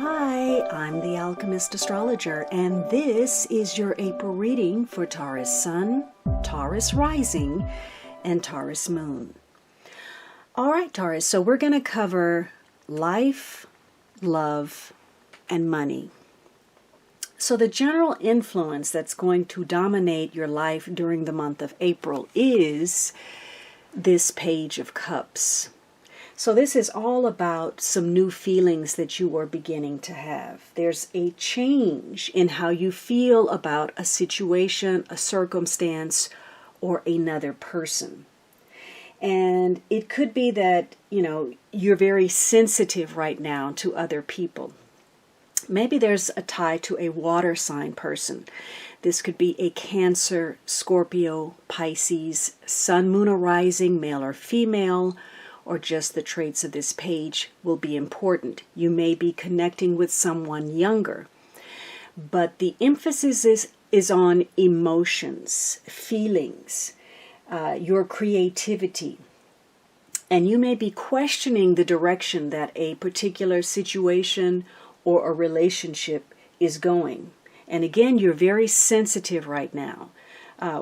Hi, I'm the Alchemist Astrologer, and this is your April reading for Taurus Sun, Taurus Rising, and Taurus Moon. All right, Taurus, so we're going to cover life, love, and money. So the general influence that's going to dominate your life during the month of April is this Page of Cups. So this is all about some new feelings that you are beginning to have. There's a change in how you feel about a situation, a circumstance, or another person. And it could be that, you're very sensitive right now to other people. Maybe there's a tie to a water sign person. This could be a Cancer, Scorpio, Pisces, Sun, Moon, or Rising, male or female, or just the traits of this page will be important. You may be connecting with someone younger, but the emphasis is on emotions, feelings, your creativity. And you may be questioning the direction that a particular situation or a relationship is going. And again, you're very sensitive right now.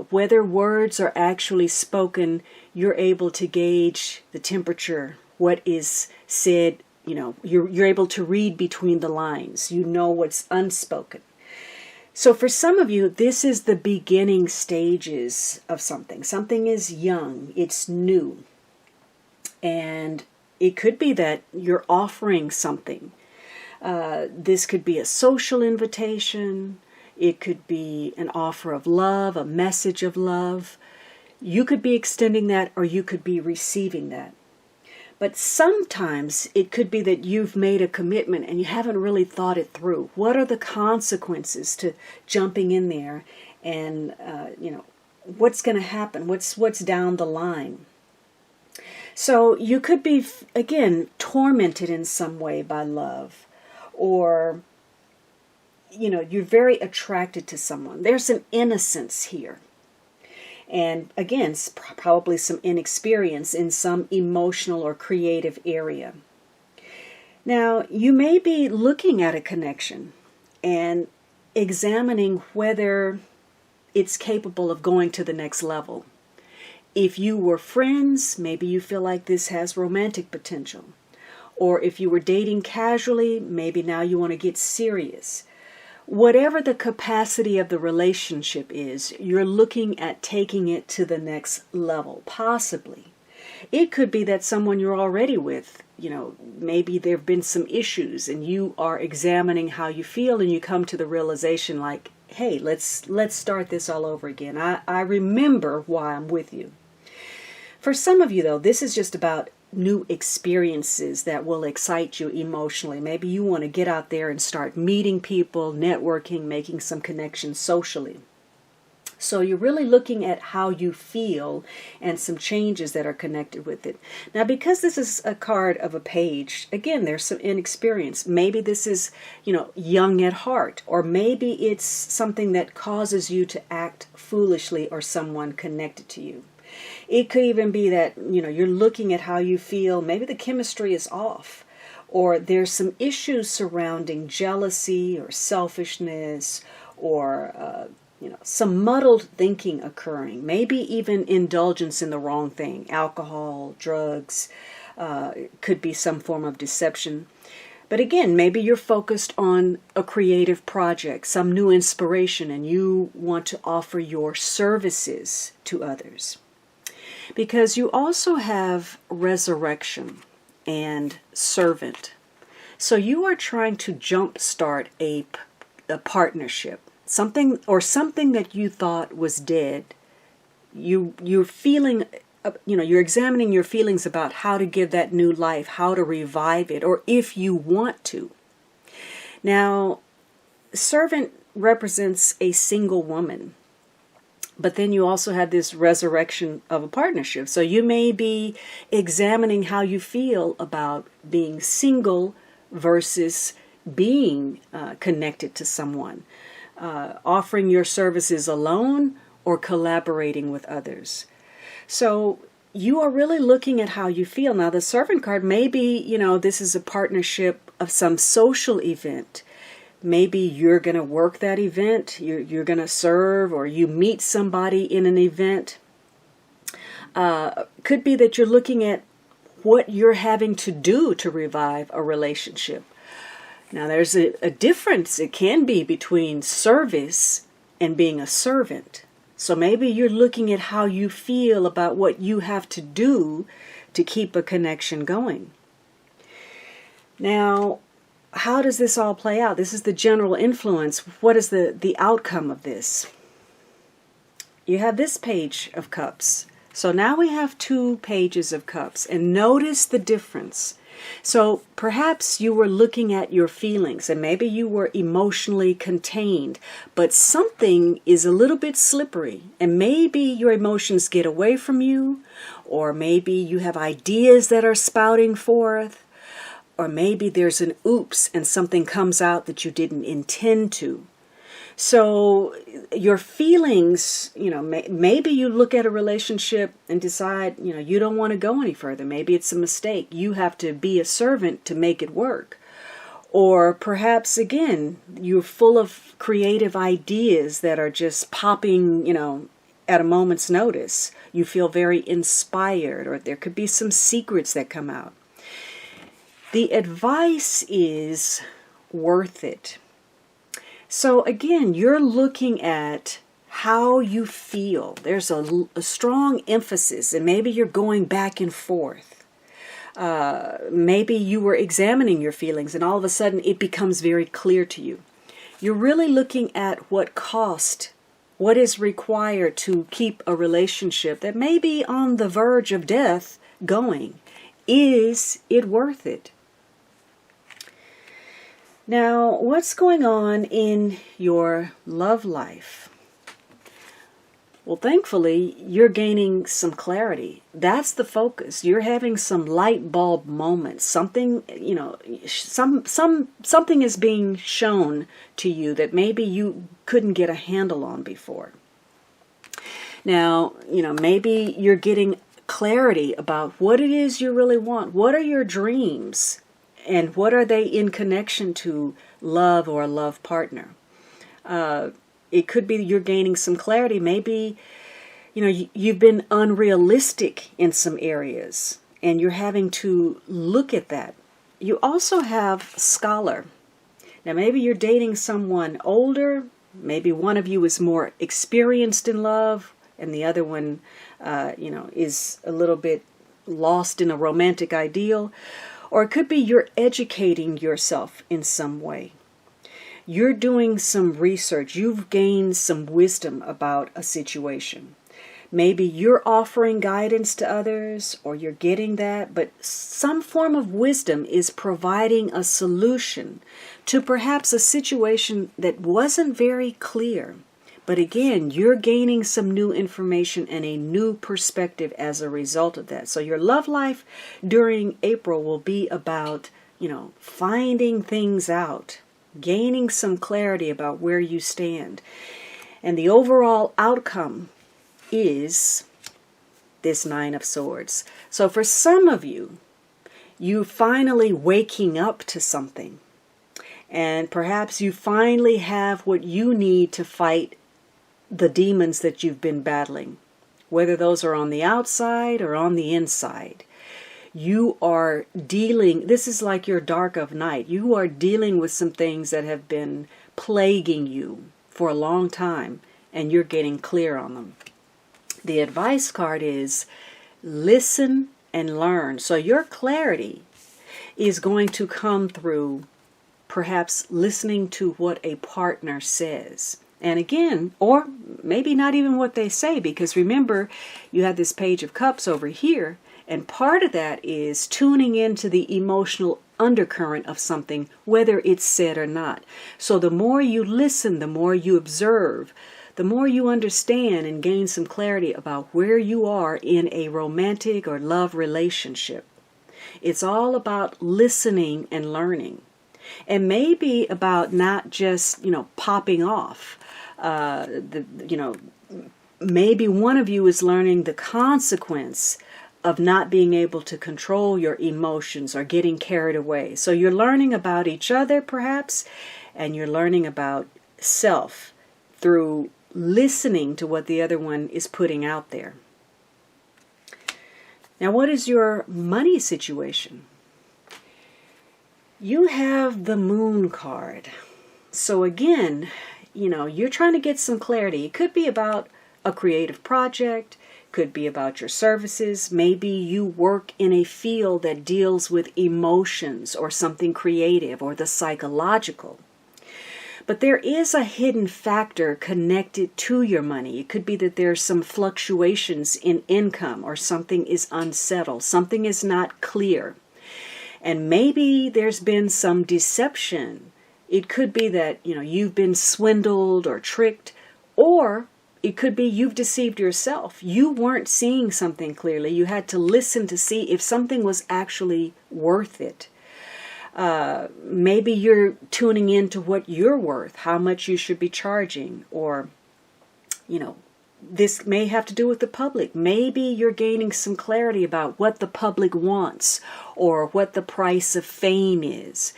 Whether words are actually spoken, you're able to gauge the temperature, what is said, you're able to read between the lines. You know what's unspoken. So for some of you, this is the beginning stages of something. Something is young, it's new. And it could be that you're offering something. This could be a social invitation. It could be an offer of love, a message of love. You could be extending that, or you could be receiving that. But sometimes it could be that you've made a commitment and you haven't really thought it through. What are the consequences to jumping in there? And, what's going to happen? What's down the line? So you could be, again, tormented in some way by love, or you're very attracted to someone. There's an innocence here. And again, probably some inexperience in some emotional or creative area. Now, you may be looking at a connection and examining whether it's capable of going to the next level. If you were friends, maybe you feel like this has romantic potential. Or if you were dating casually, maybe now you want to get serious. Whatever the capacity of the relationship is, you're looking at taking it to the next level, possibly. It could be that someone you're already with, maybe there have been some issues and you are examining how you feel and you come to the realization like, hey, let's start this all over again. I remember why I'm with you. For some of you, though, this is just about new experiences that will excite you emotionally. Maybe you want to get out there and start meeting people, networking, making some connections socially. So you're really looking at how you feel and some changes that are connected with it. Now, because this is a card of a page, again, there's some inexperience. Maybe this is, young at heart, or maybe it's something that causes you to act foolishly or someone connected to you. It could even be that, you're looking at how you feel. Maybe the chemistry is off, or there's some issues surrounding jealousy or selfishness, or, some muddled thinking occurring. Maybe even indulgence in the wrong thing, alcohol, drugs, could be some form of deception. But again, maybe you're focused on a creative project, some new inspiration, and you want to offer your services to others. Because you also have resurrection and servant. So you are trying to jumpstart a partnership. Something that you thought was dead. You're feeling, you're examining your feelings about how to give that new life, how to revive it, or if you want to. Now, servant represents a single woman. But then you also have this resurrection of a partnership. So you may be examining how you feel about being single versus being connected to someone, offering your services alone or collaborating with others. So you are really looking at how you feel. Now, the servant card, maybe, this is a partnership of some social event. Maybe you're going to work that event, you're going to serve, or you meet somebody in an event. Could be that you're looking at what you're having to do to revive a relationship. Now, there's a difference, it can be, between service and being a servant. So maybe you're looking at how you feel about what you have to do to keep a connection going. Now, how does this all play out? This is the general influence. What is the outcome of this? You have this page of cups. So now we have 2 pages of cups, and notice the difference. So perhaps you were looking at your feelings, and maybe you were emotionally contained, but something is a little bit slippery, and maybe your emotions get away from you, or maybe you have ideas that are spouting forth, or maybe there's an oops and something comes out that you didn't intend to. So your feelings, maybe you look at a relationship and decide, you don't want to go any further. Maybe it's a mistake. You have to be a servant to make it work. Or perhaps, again, you're full of creative ideas that are just popping, at a moment's notice. You feel very inspired, or there could be some secrets that come out. The advice is worth it. So again, you're looking at how you feel. There's a strong emphasis, and maybe you're going back and forth. Maybe you were examining your feelings, and all of a sudden it becomes very clear to you. You're really looking at what is required to keep a relationship that may be on the verge of death going. Is it worth it? Now, what's going on in your love life? Well, thankfully, you're gaining some clarity. That's the focus. You're having some light bulb moments. Something, something is being shown to you that maybe you couldn't get a handle on before. Now, maybe you're getting clarity about what it is you really want. What are your dreams? And what are they in connection to love or a love partner? It could be you're gaining some clarity. Maybe, you've been unrealistic in some areas, and you're having to look at that. You also have scholar. Now, maybe you're dating someone older. Maybe one of you is more experienced in love, and the other one, is a little bit lost in a romantic ideal. Or it could be you're educating yourself in some way. You're doing some research. You've gained some wisdom about a situation. Maybe you're offering guidance to others, or you're getting that, but some form of wisdom is providing a solution to perhaps a situation that wasn't very clear. But again, you're gaining some new information and a new perspective as a result of that. So your love life during April will be about, finding things out, gaining some clarity about where you stand. And the overall outcome is this 9 of Swords. So for some of you, you finally waking up to something. And perhaps you finally have what you need to fight the demons that you've been battling, whether those are on the outside or on the inside. You are dealing, this is like your dark of night. You are dealing with some things that have been plaguing you for a long time, and you're getting clear on them. The advice card is listen and learn. So your clarity is going to come through perhaps listening to what a partner says. And again, or maybe not even what they say, because remember, you have this Page of Cups over here, and part of that is tuning into the emotional undercurrent of something, whether it's said or not. So the more you listen, the more you observe, the more you understand and gain some clarity about where you are in a romantic or love relationship. It's all about listening and learning. And maybe about not just, popping off. Maybe one of you is learning the consequence of not being able to control your emotions or getting carried away. So you're learning about each other perhaps, and you're learning about self through listening to what the other one is putting out there. Now, what is your money situation? You have the Moon card. So again, you're trying to get some clarity. It could be about a creative project, could be about your services. Maybe you work in a field that deals with emotions or something creative or the psychological. But there is a hidden factor connected to your money. It could be that there's some fluctuations in income, or something is unsettled, something is not clear. And maybe there's been some deception. It could be that, you've been swindled or tricked, or it could be you've deceived yourself. You weren't seeing something clearly. You had to listen to see if something was actually worth it. Maybe you're tuning into what you're worth, how much you should be charging, or, this may have to do with the public. Maybe you're gaining some clarity about what the public wants or what the price of fame is.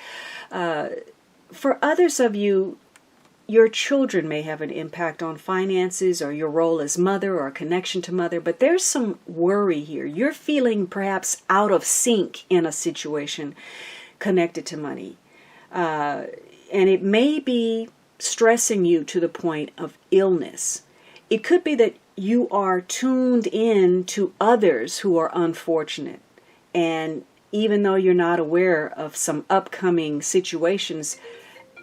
For others of you, your children may have an impact on finances, or your role as mother, or a connection to mother, but there's some worry here. You're feeling perhaps out of sync in a situation connected to money. And it may be stressing you to the point of illness. It could be that you are tuned in to others who are unfortunate. And even though you're not aware of some upcoming situations,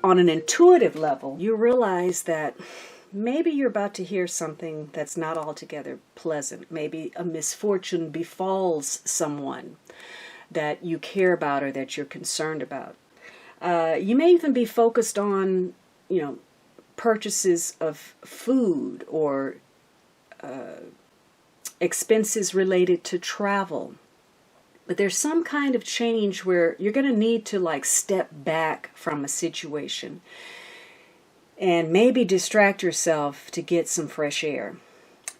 on an intuitive level, you realize that maybe you're about to hear something that's not altogether pleasant. Maybe a misfortune befalls someone that you care about or that you're concerned about. You may even be focused on, purchases of food or expenses related to travel. But there's some kind of change where you're going to need to step back from a situation and maybe distract yourself to get some fresh air.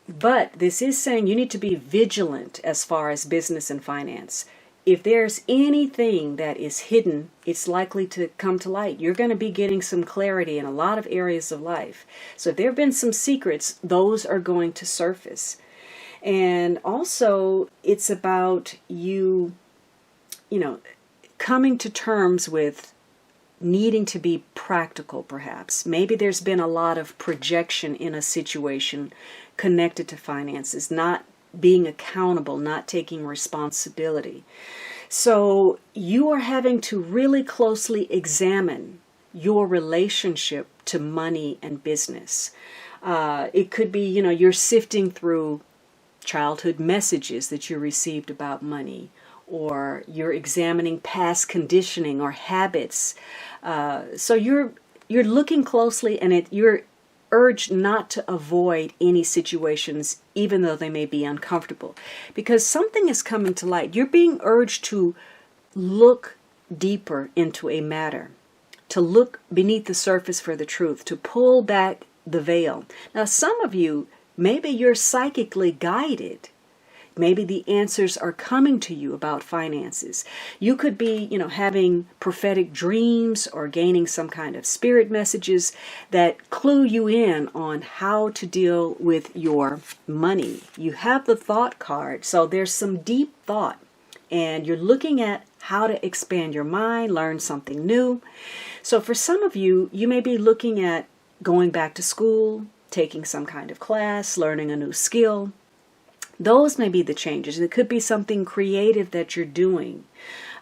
But this is saying you need to be vigilant as far as business and finance. If there's anything that is hidden, it's likely to come to light. You're going to be getting some clarity in a lot of areas of life. So if there have been some secrets, those are going to surface. And also, it's about you, coming to terms with needing to be practical, perhaps. Maybe there's been a lot of projection in a situation connected to finances, not being accountable, not taking responsibility. So you are having to really closely examine your relationship to money and business. It could be, you're sifting through childhood messages that you received about money, or you're examining past conditioning or habits. So you're looking closely, and you're urged not to avoid any situations, even though they may be uncomfortable, because something is coming to light. You're being urged to look deeper into a matter, to look beneath the surface for the truth, to pull back the veil. Now, some of you, maybe you're psychically guided. Maybe the answers are coming to you about finances. You could be, having prophetic dreams or gaining some kind of spirit messages that clue you in on how to deal with your money. You have the thought card, so there's some deep thought, and you're looking at how to expand your mind, learn something new. So for some of you, you may be looking at going back to school, taking some kind of class, learning a new skill. Those may be the changes. It could be something creative that you're doing,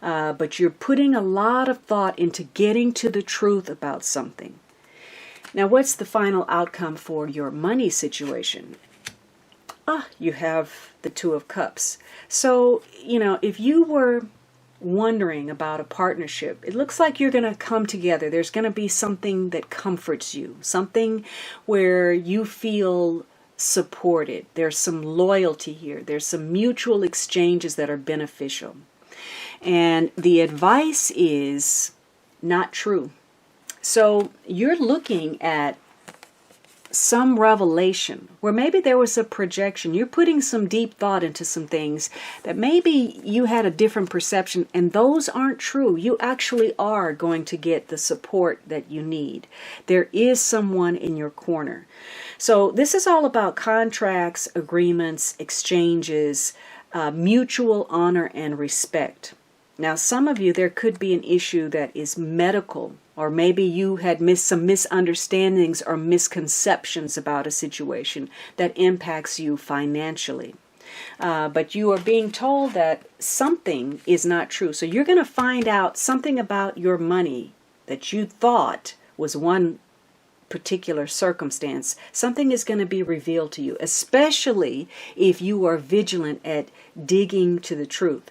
but you're putting a lot of thought into getting to the truth about something. Now, what's the final outcome for your money situation? You have the Two of Cups. So, if you were wondering about a partnership, it looks like you're going to come together. There's going to be something that comforts you, something where you feel supported. There's some loyalty here. There's some mutual exchanges that are beneficial. And the advice is not true. So you're looking at some revelation, where maybe there was a projection. You're putting some deep thought into some things that maybe you had a different perception, and those aren't true. You actually are going to get the support that you need. There is someone in your corner. So this is all about contracts, agreements, exchanges, mutual honor and respect. Now, some of you, there could be an issue that is medical, or maybe you had some misunderstandings or misconceptions about a situation that impacts you financially. But you are being told that something is not true. So you're going to find out something about your money that you thought was one particular circumstance. Something is going to be revealed to you, especially if you are vigilant at digging to the truth.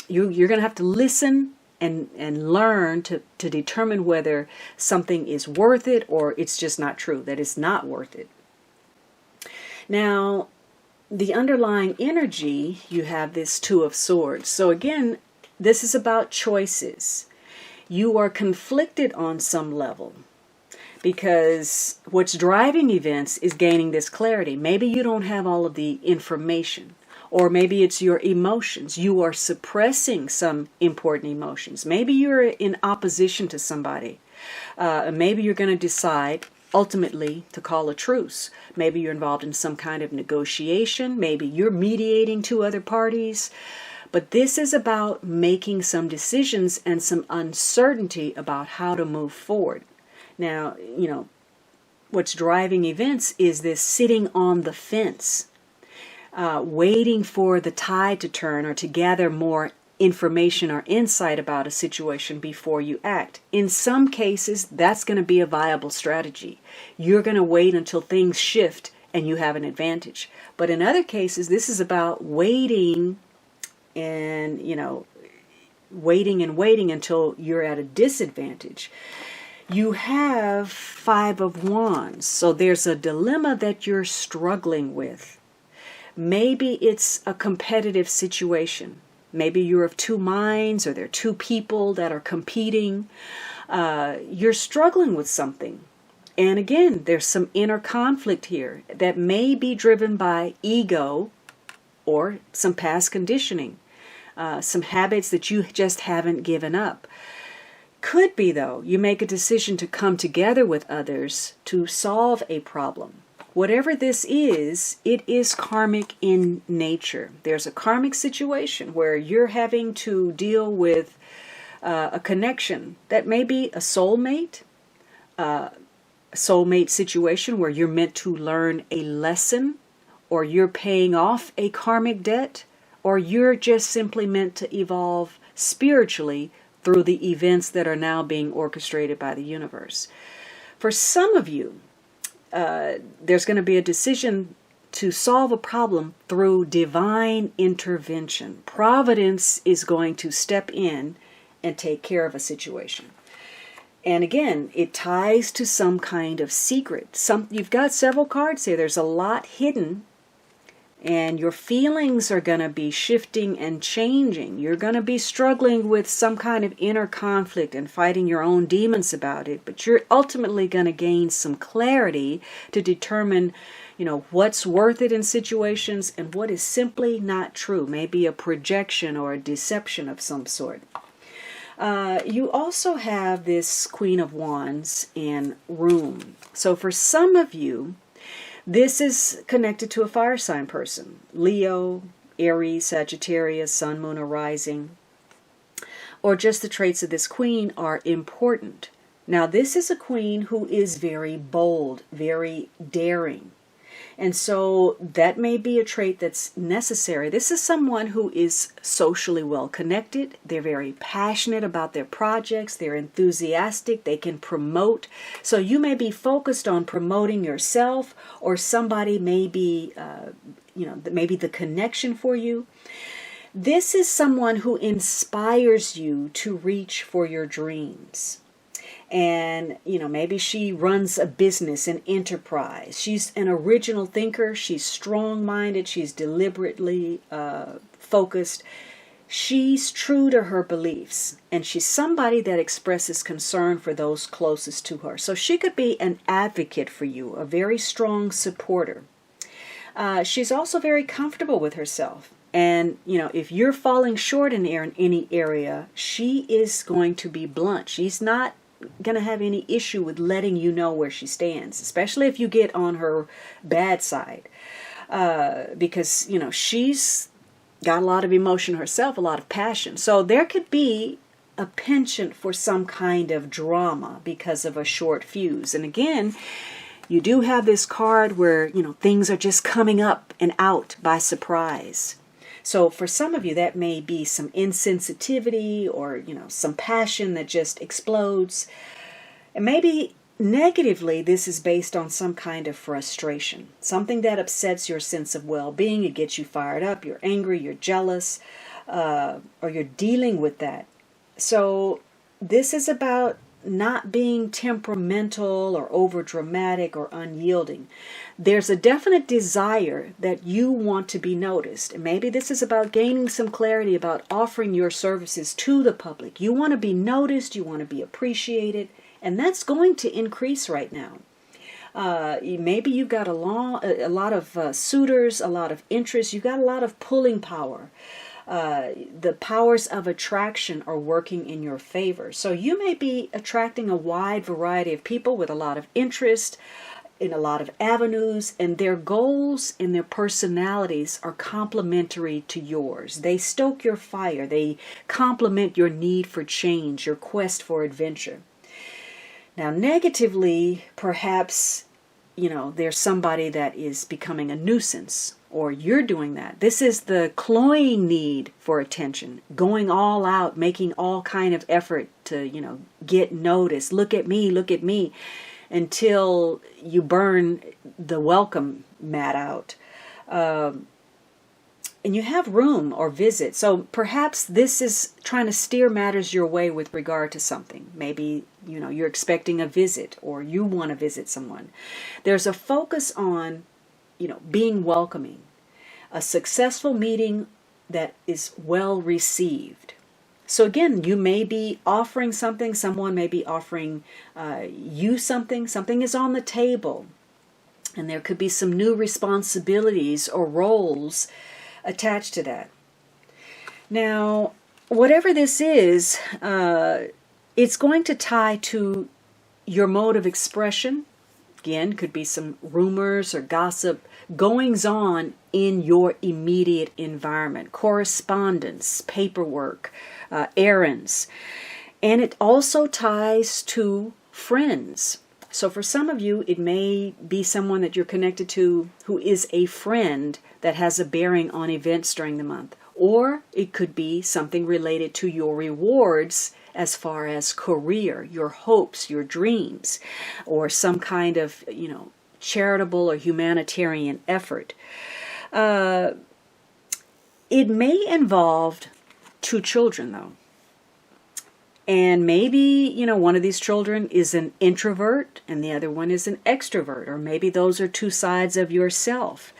You're going to have to listen and learn to determine whether something is worth it or it's just not true, that it's not worth it. Now, the underlying energy, you have this Two of Swords. So again, this is about choices. You are conflicted on some level because what's driving events is gaining this clarity. Maybe you don't have all of the information. Or maybe it's your emotions. You are suppressing some important emotions. Maybe you're in opposition to somebody. Maybe you're going to decide ultimately to call a truce. Maybe you're involved in some kind of negotiation. Maybe you're mediating two other parties. But this is about making some decisions and some uncertainty about how to move forward. Now, what's driving events is this sitting on the fence. Waiting for the tide to turn or to gather more information or insight about a situation before you act. In some cases, that's going to be a viable strategy. You're going to wait until things shift and you have an advantage. But in other cases, this is about waiting and, waiting until you're at a disadvantage. You have Five of Wands. So there's a dilemma that you're struggling with. Maybe it's a competitive situation. Maybe you're of two minds or there are two people that are competing. You're struggling with something. And again, there's some inner conflict here that may be driven by ego or some past conditioning, some habits that you just haven't given up. Could be, though, you make a decision to come together with others to solve a problem. Whatever this is, it is karmic in nature. There's a karmic situation where you're having to deal with a connection that may be a soulmate situation where you're meant to learn a lesson, or you're paying off a karmic debt, or you're just simply meant to evolve spiritually through the events that are now being orchestrated by the universe. For some of you, there's going to be a decision to solve a problem through divine intervention. Providence is going to step in and take care of a situation. And again, it ties to some kind of secret. You've got several cards here. There's a lot hidden, and your feelings are going to be shifting and changing. You're going to be struggling with some kind of inner conflict and fighting your own demons about it. But you're ultimately going to gain some clarity to determine, what's worth it in situations and what is simply not true. Maybe a projection or a deception of some sort. You also have this Queen of Wands in Room. So for some of you, this is connected to a fire sign person. Leo, Aries, Sagittarius, Sun, Moon, or Rising. Or just the traits of this queen are important. Now, this is a queen who is very bold, very daring. And so that may be a trait that's necessary. This is someone who is socially well connected. They're very passionate about their projects. They're enthusiastic. They can promote. So you may be focused on promoting yourself, or somebody may be, maybe the connection for you. This is someone who inspires you to reach for your dreams. And, maybe she runs a business, an enterprise. She's an original thinker. She's strong-minded. She's deliberately focused. She's true to her beliefs, and she's somebody that expresses concern for those closest to her. So she could be an advocate for you, a very strong supporter. She's also very comfortable with herself. And, if you're falling short in any area, she is going to be blunt. She's not going to have any issue with letting you know where she stands, especially if you get on her bad side. Because, she's got a lot of emotion herself, a lot of passion. So there could be a penchant for some kind of drama because of a short fuse. And again, you do have this card where, things are just coming up and out by surprise. So for some of you, that may be some insensitivity or, some passion that just explodes. And maybe negatively, this is based on some kind of frustration, something that upsets your sense of well-being. It gets you fired up, you're angry, you're jealous, or you're dealing with that. So this is about not being temperamental or over dramatic or unyielding. There's a definite desire that you want to be noticed. And maybe this is about gaining some clarity about offering your services to the public. You want to be noticed, you want to be appreciated, and that's going to increase right now. Maybe you've got a lot of suitors, a lot of interest, you've got a lot of pulling power. The powers of attraction are working in your favor. So you may be attracting a wide variety of people with a lot of interest in a lot of avenues, and their goals and their personalities are complementary to yours. They stoke your fire. They complement your need for change, your quest for adventure. Now, negatively, perhaps, there's somebody that is becoming a nuisance, or you're doing that. This is the cloying need for attention, going all out, making all kind of effort to, get noticed. Look at me, until you burn the welcome mat out. And you have room or visit. So perhaps this is trying to steer matters your way with regard to something. Maybe, you're expecting a visit or you want to visit someone. There's a focus on, being welcoming. A successful meeting that is well received. So again, you may be offering something. Someone may be offering you something. Something is on the table. And there could be some new responsibilities or roles attached to that. Now, whatever this is, it's going to tie to your mode of expression. Again, could be some rumors or gossip, goings on in your immediate environment, correspondence, paperwork, errands. And it also ties to friends. So for some of you, it may be someone that you're connected to who is a friend that has a bearing on events during the month. Or it could be something related to your rewards as far as career, your hopes, your dreams, or some kind of, charitable or humanitarian effort. It may involve 2 children, though. And maybe, one of these children is an introvert and the other one is an extrovert, or maybe those are 2 sides of yourself.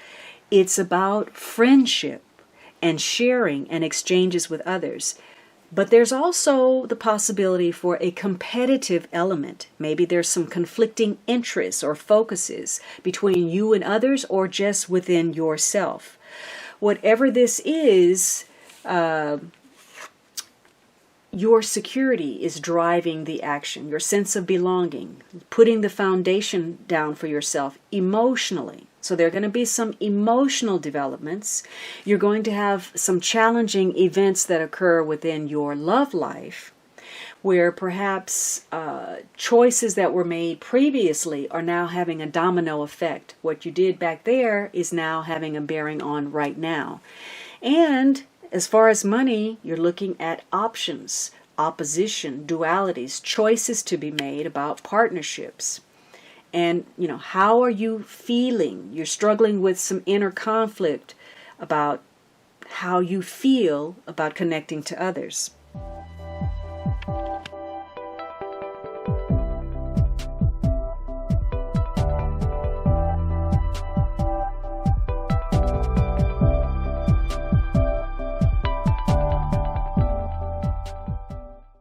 It's about friendship and sharing and exchanges with others. But there's also the possibility for a competitive element. Maybe there's some conflicting interests or focuses between you and others or just within yourself. Whatever this is, your security is driving the action, your sense of belonging, putting the foundation down for yourself emotionally. So there are going to be some emotional developments. You're going to have some challenging events that occur within your love life, where perhaps choices that were made previously are now having a domino effect. What you did back there is now having a bearing on right now. And as far as money, you're looking at options, opposition, dualities, choices to be made about partnerships. And, how are you feeling? You're struggling with some inner conflict about how you feel about connecting to others.